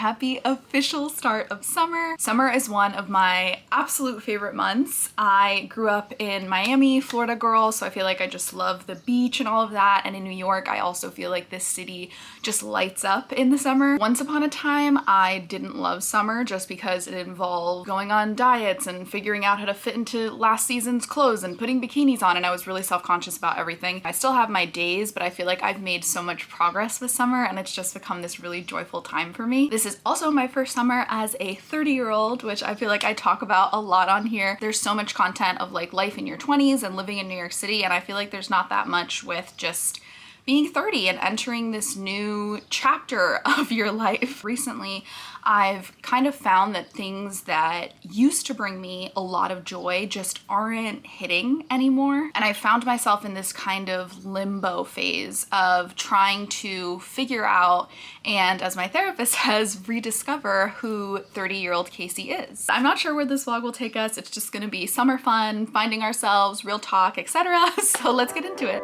happy official start of summer. Summer is one of my absolute favorite months. I grew up in Miami, Florida girl, so I feel like I just love the beach and all of that. And in New York, I also feel like this city just lights up in the summer. Once upon a time, I didn't love summer just because it involved going on diets and figuring out how to fit into last season's clothes and putting bikinis on, and I was really self-conscious about everything. I still have my days, but I feel like I've made so much progress with summer and it's just become this really joyful time for me. This is also my first summer as a 30-year-old, which I feel like I talk about a lot on here. There's so much content of like life in your 20s and living in New York City, and I feel like there's not that much with just being 30 and entering this new chapter of your life. Recently, I've kind of found that things that used to bring me a lot of joy just aren't hitting anymore. And I found myself in this kind of limbo phase of trying to figure out, and as my therapist says, rediscover who 30-year-old Casey is. I'm not sure where this vlog will take us. It's just gonna be summer fun, finding ourselves, real talk, etc. So let's get into it.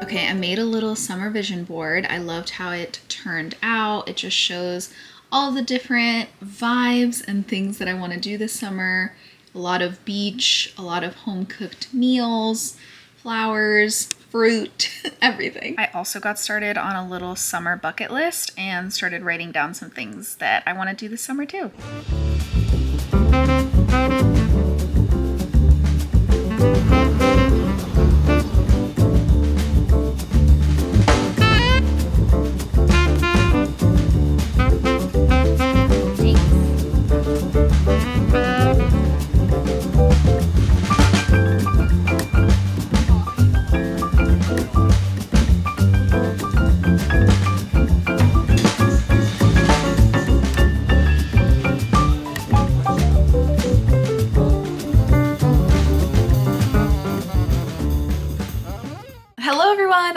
Okay, I made a little summer vision board. I loved how it turned out. It just shows all the different vibes and things that I want to do this summer. A lot of beach, a lot of home-cooked meals, flowers, fruit, everything. I also got started on a little summer bucket list and started writing down some things that I want to do this summer too.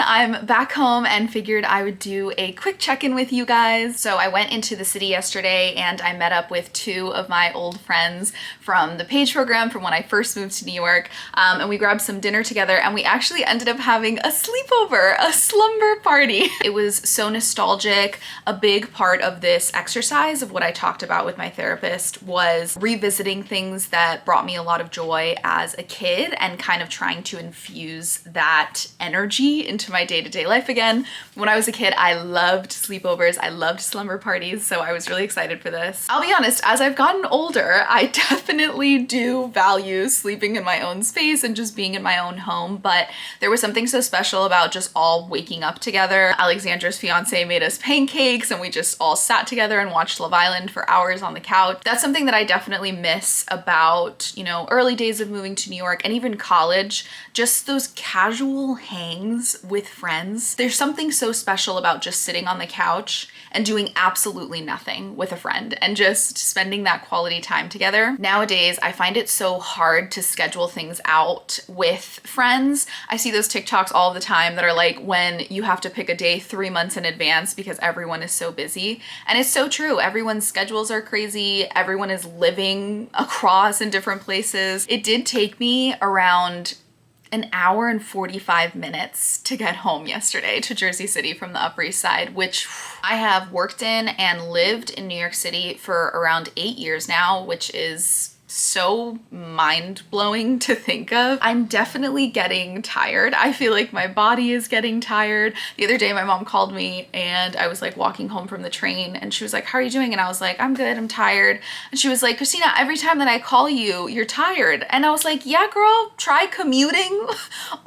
I'm back home and figured I would do a quick check-in with you guys. So I went into the city yesterday and I met up with two of my old friends from the PAGE program from when I first moved to New York, and we grabbed some dinner together and we actually ended up having a sleepover, a slumber party. It was so nostalgic. A big part of this exercise of what I talked about with my therapist was revisiting things that brought me a lot of joy as a kid and kind of trying to infuse that energy into my day-to-day life again. When I was a kid, I loved sleepovers, I loved slumber parties, so I was really excited for this. I'll be honest, as I've gotten older, I definitely do value sleeping in my own space and just being in my own home, but there was something so special about just all waking up together. Alexandra's fiance made us pancakes and we just all sat together and watched Love Island for hours on the couch. That's something that I definitely miss about, you know, early days of moving to New York and even college, just those casual hangs with friends. There's something so special about just sitting on the couch and doing absolutely nothing with a friend and just spending that quality time together. Nowadays, I find it so hard to schedule things out with friends. I see those TikToks all the time that are like when you have to pick a day 3 months in advance because everyone is so busy. And it's so true. Everyone's schedules are crazy. Everyone is living across in different places. It did take me around an hour and 45 minutes to get home yesterday to Jersey City from the Upper East Side, which I have worked in and lived in New York City for around 8 years now, which is so mind-blowing to think of. I'm definitely getting tired. I feel like my body is getting tired. The other day my mom called me and I was like walking home from the train and she was like, how are you doing? And I was like, I'm good, I'm tired. And she was like, Christina, every time that I call you, you're tired. And I was like, yeah, girl, try commuting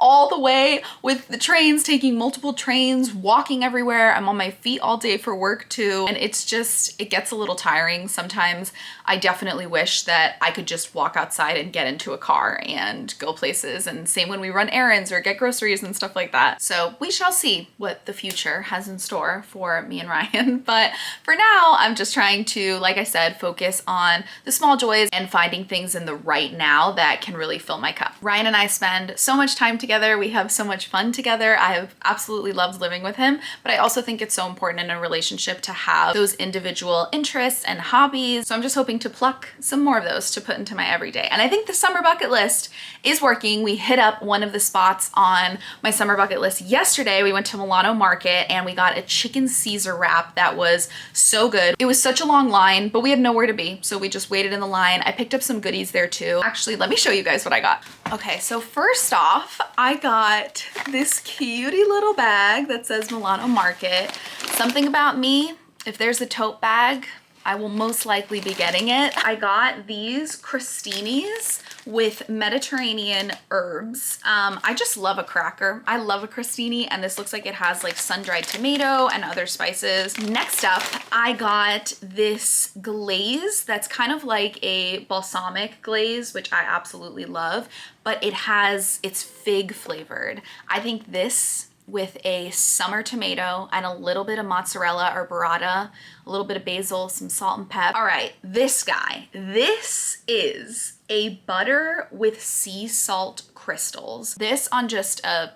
all the way with the trains, taking multiple trains, walking everywhere. I'm on my feet all day for work too. And it's just, it gets a little tiring sometimes. I definitely wish that I could just walk outside and get into a car and go places, and same when we run errands or get groceries and stuff like that. So we shall see what the future has in store for me and Ryan. But for now, I'm just trying to, like I said, focus on the small joys and finding things in the right now that can really fill my cup. Ryan and I spend so much time together. We have so much fun together. I have absolutely loved living with him, but I also think it's so important in a relationship to have those individual interests and hobbies. So I'm just hoping to pluck some more of those to put into my everyday. And I think the summer bucket list is working. We hit up one of the spots on my summer bucket list yesterday. We went to Milano Market and we got a chicken Caesar wrap that was so good. It was such a long line, but we had nowhere to be, so we just waited in the line. I picked up some goodies there too. Actually, let me show you guys what I got. Okay, so first off, I got this cutie little bag that says Milano Market. Something about me, if there's a tote bag, I will most likely be getting it. I got these crostinis with Mediterranean herbs. I just love a cracker. I love a crostini, and this looks like it has like sun-dried tomato and other spices. Next up, I got this glaze that's kind of like a balsamic glaze, which I absolutely love, but it's fig flavored. I think this with a summer tomato and a little bit of mozzarella or burrata, a little bit of basil, some salt and pep. All right, this guy. This is a butter with sea salt crystals. This on just a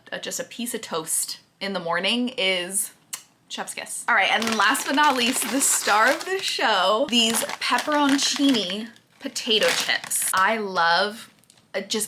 piece of toast in the morning is chef's kiss. All right, and then last but not least, the star of the show, these pepperoncini potato chips. I love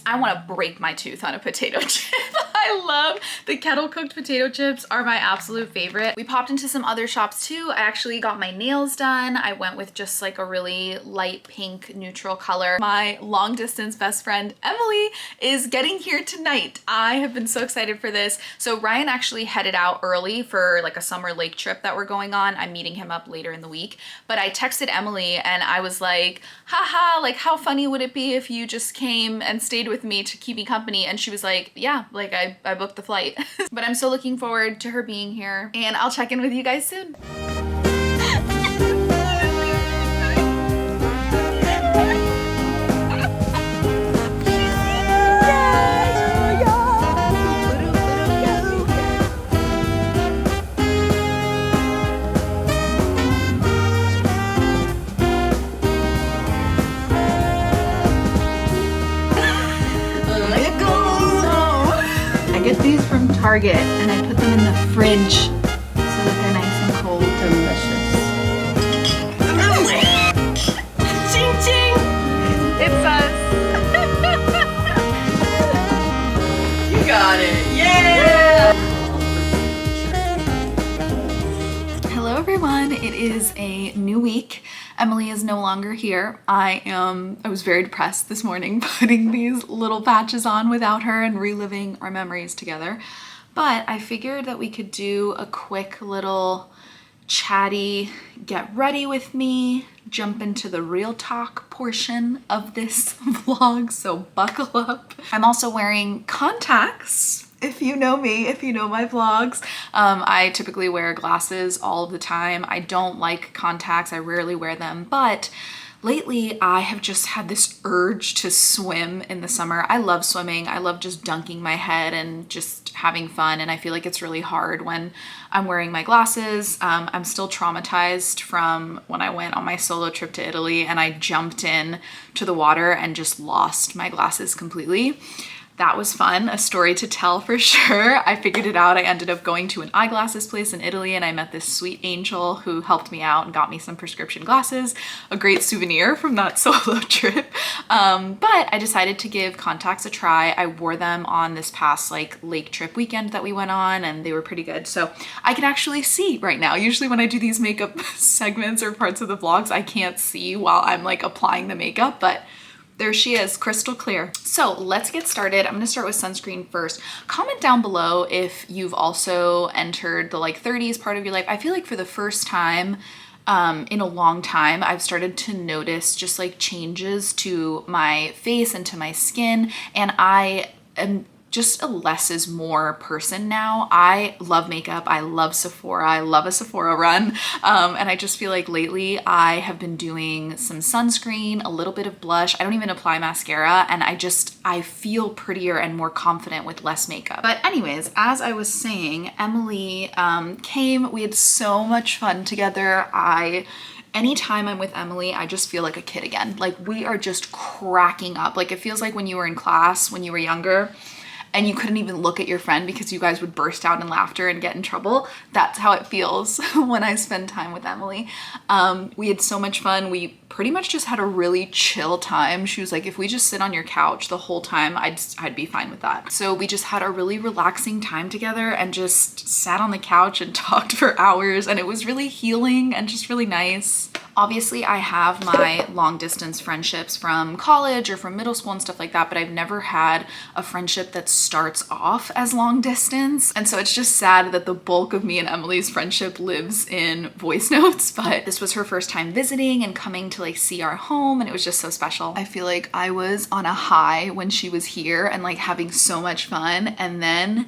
I want to break my tooth on a potato chip. I love the kettle cooked potato chips, are my absolute favorite. We popped into some other shops too. I actually got my nails done. I went with just like a really light pink neutral color. My long distance best friend Emily is getting here tonight. I have been so excited for this. So Ryan actually headed out early for like a summer lake trip that we're going on. I'm meeting him up later in the week, but I texted Emily and I was like, haha, like how funny would it be if you just came and stayed with me to keep me company? And she was like, yeah, like I booked the flight. But I'm so looking forward to her being here, and I'll check in with you guys soon. These from Target and I put them in the fridge so that they're nice and cold. Delicious. Ching ching! It's us. You got it. Yeah! Hello everyone. It is a new week. Emily is no longer here. I was very depressed this morning putting these little patches on without her and reliving our memories together. But I figured that we could do a quick little chatty, get ready with me, jump into the real talk portion of this vlog, so buckle up. I'm also wearing contacts If you know me, if you know my vlogs, I typically wear glasses all of the time. I don't like contacts, I rarely wear them, but lately I have just had this urge to swim in the summer. I love swimming. I love just dunking my head and just having fun, and I feel like it's really hard when I'm wearing my glasses. I'm still traumatized from when I went on my solo trip to Italy and I jumped in to the water and just lost my glasses completely. That was fun, a story to tell for sure. I figured it out. I ended up going to an eyeglasses place in Italy and I met this sweet angel who helped me out and got me some prescription glasses, a great souvenir from that solo trip. But I decided to give contacts a try. I wore them on this past like lake trip weekend that we went on and they were pretty good. So I can actually see right now. Usually when I do these makeup segments or parts of the vlogs, I can't see while I'm like applying the makeup, but there she is, crystal clear. So let's get started. I'm gonna start with sunscreen first. Comment down below if you've also entered the like 30s part of your life. I feel like for the first time in a long time, I've started to notice just like changes to my face and to my skin. And I am just a less is more person now. I love makeup. I love Sephora. I love a Sephora run. And I just feel like lately I have been doing some sunscreen, a little bit of blush. I don't even apply mascara. And I feel prettier and more confident with less makeup. But anyways, as I was saying, Emily came. We had so much fun together. Anytime I'm with Emily, I just feel like a kid again. Like we are just cracking up. Like it feels like when you were in class, when you were younger, and you couldn't even look at your friend because you guys would burst out in laughter and get in trouble. That's how it feels when I spend time with Emily. We had so much fun. We pretty much just had a really chill time. She was like, if we just sit on your couch the whole time, I'd be fine with that. So we just had a really relaxing time together and just sat on the couch and talked for hours, and it was really healing and just really nice. Obviously, I have my long distance friendships from college or from middle school and stuff like that, but I've never had a friendship that starts off as long distance. And so it's just sad that the bulk of me and Emily's friendship lives in voice notes, but this was her first time visiting and coming to like see our home, and it was just so special. I feel like I was on a high when she was here and like having so much fun, and then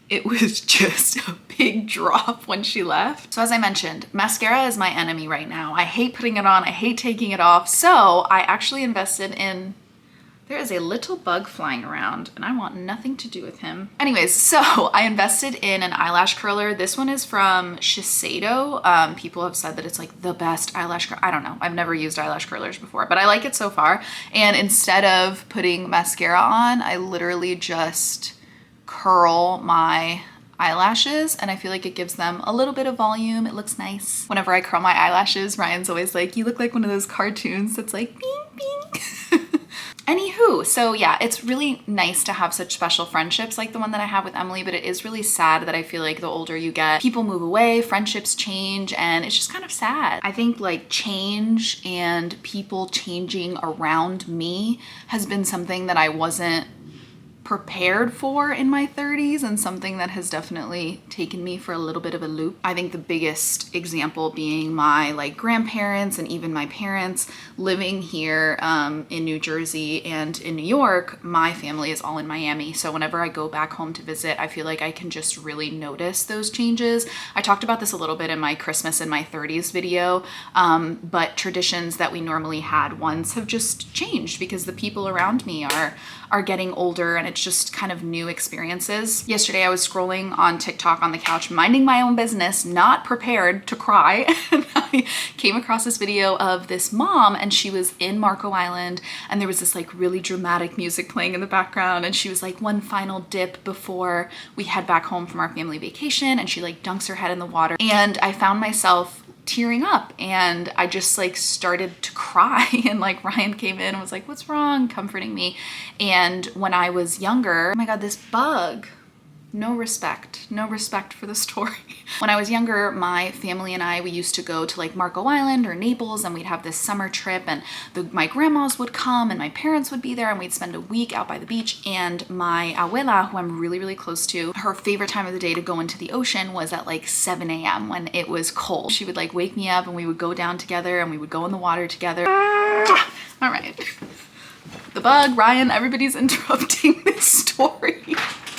it was just a big drop when she left. So as I mentioned, mascara is my enemy right now. I hate putting it on, I hate taking it off. So I actually invested in, there is a little bug flying around and I want nothing to do with him. Anyways, so I invested in an eyelash curler. This one is from Shiseido. People have said that it's like the best eyelash curler. I don't know, I've never used eyelash curlers before, but I like it so far. And instead of putting mascara on, I literally just curl my eyelashes, and I feel like it gives them a little bit of volume. It looks nice. Whenever I curl my eyelashes, Ryan's always like, you look like one of those cartoons that's like bing bing. Anywho, so yeah, it's really nice to have such special friendships like the one that I have with Emily, but it is really sad that I feel like the older you get, people move away, friendships change, and it's just kind of sad. I think like change and people changing around me has been something that I wasn't prepared for in my 30s, and something that has definitely taken me for a little bit of a loop. I think the biggest example being my like grandparents and even my parents living here in New Jersey and in New York. My family is all in Miami, so whenever I go back home to visit, I feel like I can just really notice those changes. I talked about this a little bit in my Christmas in my 30s video, but traditions that we normally had once have just changed because the people around me are getting older, and it's just kind of new experiences. Yesterday I was scrolling on TikTok on the couch, minding my own business, not prepared to cry, and I came across this video of this mom, and she was in Marco Island, and there was this like really dramatic music playing in the background, and she was like, one final dip before we head back home from our family vacation, and she like dunks her head in the water, and I found myself tearing up, and I just like started to cry, and like Ryan came in and was like, what's wrong, comforting me. And when I was younger, oh my god, this bug, no respect for the story. When I was younger, my family and I, we used to go to like Marco Island or Naples, and we'd have this summer trip, and my grandmas would come and my parents would be there, and we'd spend a week out by the beach. And my abuela, who I'm really, really close to, her favorite time of the day to go into the ocean was at like 7 a.m. when it was cold. She would like wake me up and we would go down together and we would go in the water together. All right. The bug, Ryan, everybody's interrupting this story.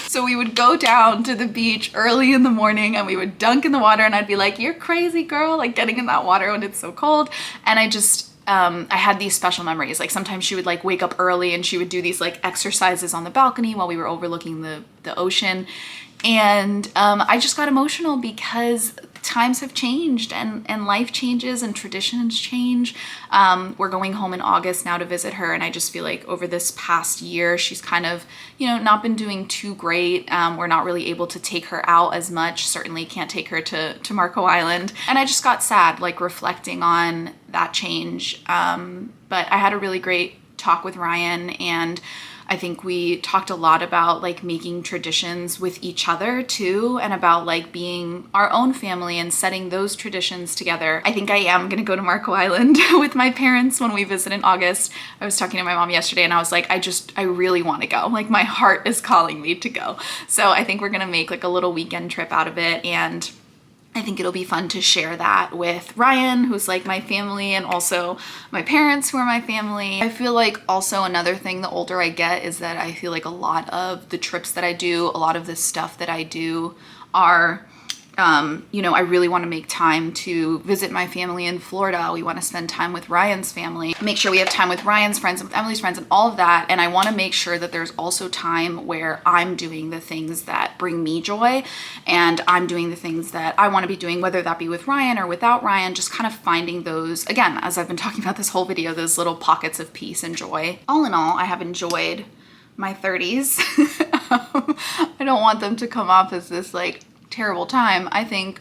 So we would go down to the beach early in the morning and we would dunk in the water, and I'd be like, you're crazy, girl, like getting in that water when it's so cold. And I had these special memories. Like sometimes she would like wake up early and she would do these like exercises on the balcony while we were overlooking the ocean. And I just got emotional because times have changed and life changes and traditions change. We're going home in August now to visit her, and I just feel like over this past year she's kind of, you know, not been doing too great. We're not really able to take her out as much. Certainly can't take her to Marco Island. And I just got sad, like reflecting on that change. But I had a really great talk with Ryan, and I think we talked a lot about like making traditions with each other too, and about like being our own family and setting those traditions together. I think I am gonna go to Marco Island with my parents when we visit in August. I was talking to my mom yesterday and I was like, I really want to go. Like my heart is calling me to go. So I think we're gonna make like a little weekend trip out of it, and I think it'll be fun to share that with Ryan, who's like my family, and also my parents, who are my family. I feel like also another thing the older I get is that I feel like a lot of the trips that I do, a lot of the stuff that I do are, you know, I really want to make time to visit my family in Florida. We want to spend time with Ryan's family, make sure we have time with Ryan's friends and with Emily's friends and all of that. And I want to make sure that there's also time where I'm doing the things that bring me joy, and I'm doing the things that I want to be doing, whether that be with Ryan or without Ryan, just kind of finding those, again, as I've been talking about this whole video, those little pockets of peace and joy. All in all, I have enjoyed my 30s. I don't want them to come off as this like terrible time. I think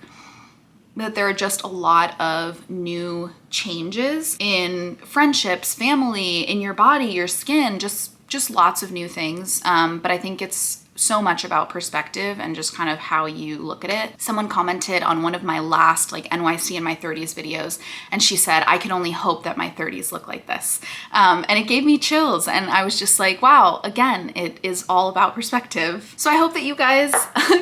that there are just a lot of new changes in friendships, family, in your body, your skin, just lots of new things. But I think it's so much about perspective and just kind of how you look at it. Someone commented on one of my last like NYC in my 30s videos, and she said, I can only hope that my 30s look like this. And it gave me chills, and I was just like, wow, again, it is all about perspective. So I hope that you guys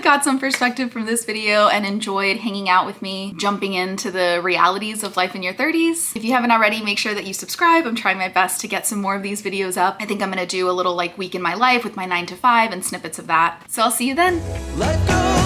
got some perspective from this video and enjoyed hanging out with me, jumping into the realities of life in your 30s. If you haven't already, make sure that you subscribe. I'm trying my best to get some more of these videos up. I think I'm gonna do a little like week in my life with my 9 to 5 and snippets of that. So I'll see you then. Let go.